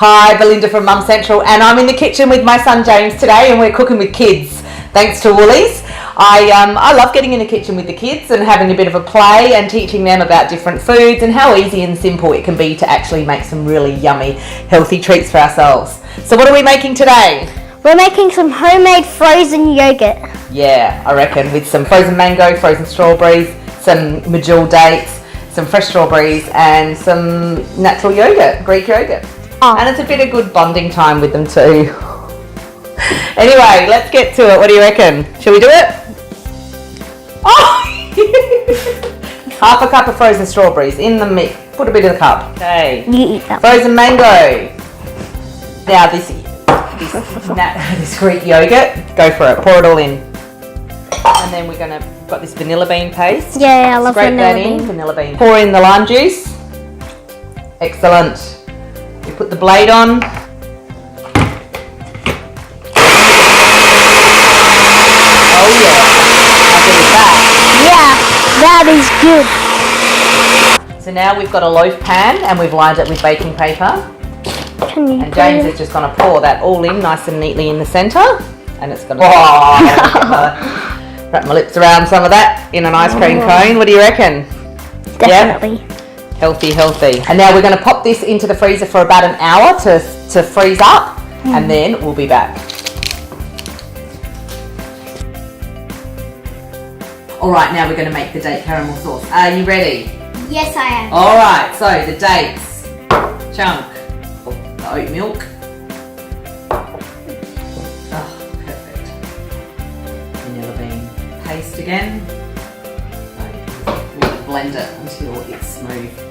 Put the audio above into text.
Hi, Belinda from Mum Central, and I'm in the kitchen with my son James today, and we're cooking with kids, thanks to Woolies. I love getting in the kitchen with the kids and having a bit of a play and teaching them about different foods and how easy and simple it can be to actually make some really yummy, healthy treats for ourselves. So what are we making today? We're making some homemade frozen yogurt. Yeah, I reckon, with some frozen mango, frozen strawberries, some medjool dates, some fresh strawberries and some natural yogurt, Greek yogurt. Oh. And it's a bit of good bonding time with them too. Anyway, let's get to it. What do you reckon? Shall we do it? Oh! Half a cup of frozen strawberries in the mix. Put a bit in the cup. Okay. You eat that. Frozen mango. Now this Greek yogurt. Go for it. Pour it all in. And then got this vanilla bean paste. Yeah, I love Scrape vanilla that in. bean. Vanilla bean. Pour in the lime juice. Excellent. We put the blade on. Oh yeah. I'll do that. Yeah, that is good. So now we've got a loaf pan and we've lined it with baking paper. Can you And James is just going to pour that all in nice and neatly in the centre. And it's going to wrap my lips around some of that in an ice cream cone. What do you reckon? Definitely. Yeah? Healthy, healthy. And now we're going to pop this into the freezer for about an hour to freeze up, and then we'll be back. All right, now we're going to make the date caramel sauce. Are you ready? Yes, I am. All right, so the dates, chunk, the oat milk. Oh, perfect. Vanilla bean paste again. We'll blend it until it's smooth.